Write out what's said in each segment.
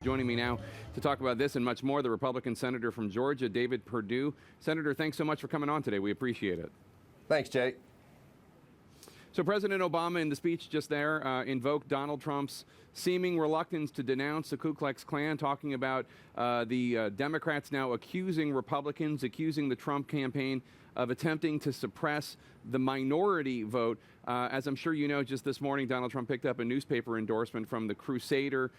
Joining me now to talk about this and much more, the Republican senator from Georgia, David Perdue. Senator, thanks so much for coming on today. We appreciate it. Thanks, Jake. So President Obama, in the speech just there, invoked Donald Trump's seeming reluctance to denounce the Ku Klux Klan, talking about the Democrats now accusing Republicans, accusing the Trump campaign of attempting to suppress the minority vote. As I'm sure you know, just this morning, Donald Trump picked up a newspaper endorsement from the Crusader,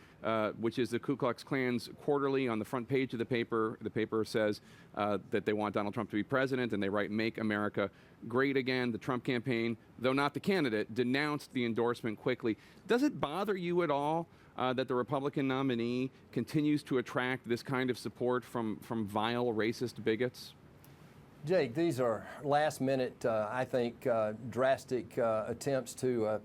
which is the Ku Klux Klan's quarterly. On the front page of the paper says that they want Donald Trump to be president, and they write, "Make America Great Again." The Trump campaign, though not the candidate, denounced the endorsement quickly. Does it bother you at all that the Republican nominee continues to attract this kind of support from vile, racist bigots? Jake, these are last-minute, I think, drastic attempts to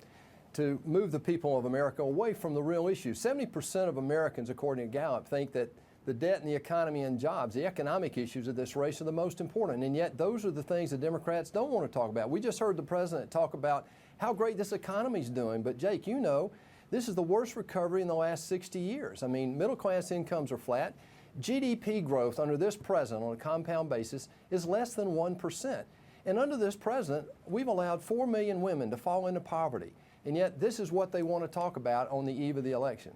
move the people of America away from the real issue. 70% of Americans, according to Gallup, think that the debt and the economy and jobs, the economic issues of this race, are the most important. And yet those are the things the Democrats don't want to talk about. We just heard the president talk about how great this economy is doing. But, Jake, you know, this is the worst recovery in the last 60 years. I mean, middle-class incomes are flat. GDP growth under this president on a compound basis is less than 1%. And under this president, we've allowed 4 million women to fall into poverty. And yet this is what they want to talk about on the eve of the election.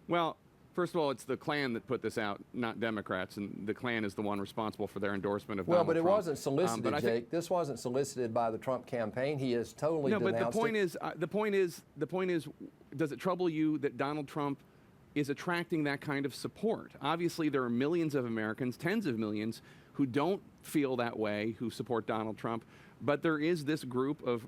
Well, first of all, it's the Klan that put this out, not Democrats, and the Klan is the one responsible for their endorsement of Donald Trump. Well, but it wasn't solicited, Jake. This wasn't solicited by the Trump campaign. He has totally denounced it. No, but the point is, does it trouble you that Donald Trump is attracting that kind of support? Obviously, there are millions of Americans, tens of millions, who don't feel that way, who support Donald Trump. But there is this group of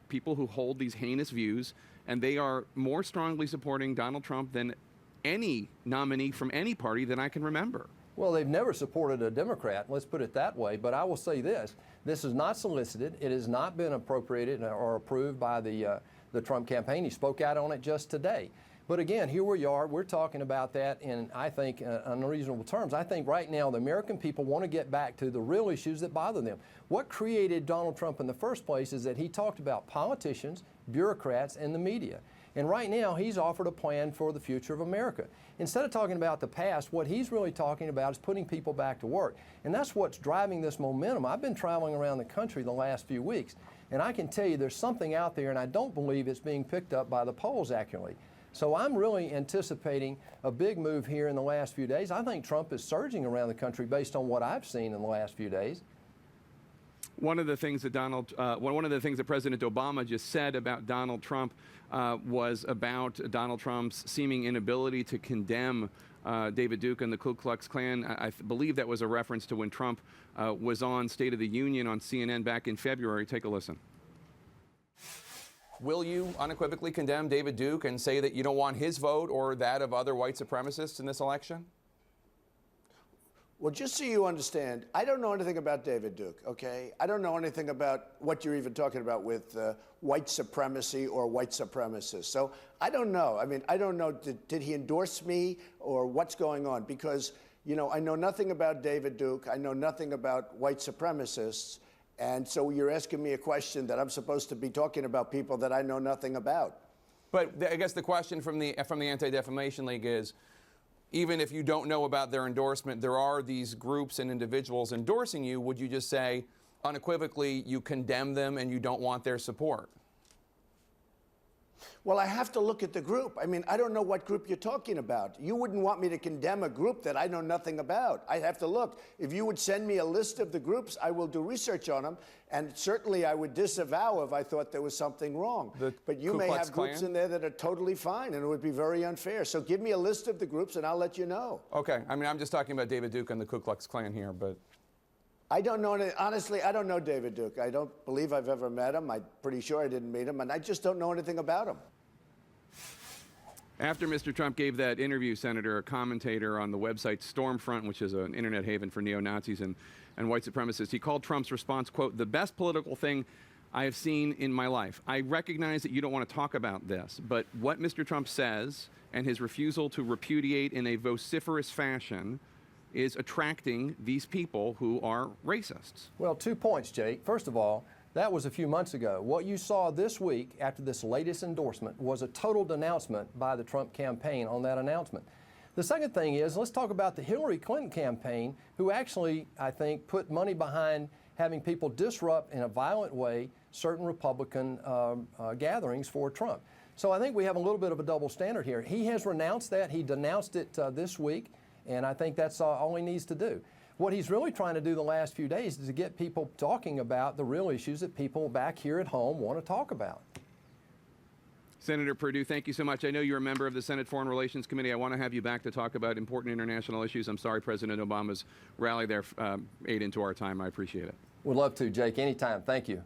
people who hold these heinous views, and they are more strongly supporting Donald Trump than any nominee from any party that I can remember. Well, they've never supported a Democrat, let's put it that way. But I will say this is not solicited. It has not been appropriated or approved by the Trump campaign. He spoke out on it just today. But again, here we are, we're talking about that in, I think, unreasonable terms. I think right now the American people want to get back to the real issues that bother them. What created Donald Trump in the first place is that he talked about politicians, bureaucrats, and the media. And right now he's offered a plan for the future of America. Instead of talking about the past, what he's really talking about is putting people back to work. And that's what's driving this momentum. I've been traveling around the country the last few weeks, and I can tell you there's something out there, and I don't believe it's being picked up by the polls accurately. So I'm really anticipating a big move here in the last few days. I think Trump is surging around the country based on what I've seen in the last few days. One of the things that President Obama just said about Donald Trump was about Donald Trump's seeming inability to condemn David Duke and the Ku Klux Klan. I believe that was a reference to when Trump was on State of the Union on CNN back in February. Take a listen. Will you unequivocally condemn David Duke and say that you don't want his vote or that of other white supremacists in this election? Well, just so you understand, I don't know anything about David Duke, okay? I don't know anything about what you're even talking about with white supremacy or white supremacists. So I don't know. I mean, I don't know, did he endorse me or what's going on? Because, you know, I know nothing about David Duke. I know nothing about white supremacists. And so you're asking me a question that I'm supposed to be talking about people that I know nothing about. But I guess the question from the Anti-Defamation League is, even if you don't know about their endorsement, there are these groups and individuals endorsing you. Would you just say unequivocally you condemn them and you don't want their support? Well, I have to look at the group. I mean, I don't know what group you're talking about. You wouldn't want me to condemn a group that I know nothing about. I have to look. If you would send me a list of the groups, I will do research on them. And certainly I would disavow if I thought there was something wrong. But you may have groups in there that are totally fine, and it would be very unfair. So give me a list of the groups, and I'll let you know. Okay. I mean, I'm just talking about David Duke and the Ku Klux Klan here, but... I don't know. Honestly, I don't know David Duke. I don't believe I've ever met him. I'm pretty sure I didn't meet him, and I just don't know anything about him. After Mr. Trump gave that interview, Senator, a commentator on the website Stormfront, which is an internet haven for neo-Nazis and white supremacists, he called Trump's response, quote, "the best political thing I have seen in my life. I recognize that you don't want to talk about this, but what Mr. Trump says and his refusal to repudiate in a vociferous fashion is attracting these people who are racists." Well, 2 points, Jake. First of all, That was a few months ago. What you saw this week after this latest endorsement was a total denouncement by the Trump campaign on that announcement. The second thing is, let's talk about the Hillary Clinton campaign, who actually, I think, put money behind having people disrupt in a violent way certain Republican gatherings for Trump. So I think we have a little bit of a double standard here. He has renounced that. He denounced it this week, and I think that's all he needs to do. What he's really trying to do the last few days is to get people talking about the real issues that people back here at home want to talk about. Senator Perdue, thank you so much. I know you're a member of the Senate Foreign Relations Committee. I want to have you back to talk about important international issues. I'm sorry President Obama's rally there ate into our time. I appreciate it. Would love to, Jake, anytime. Thank you.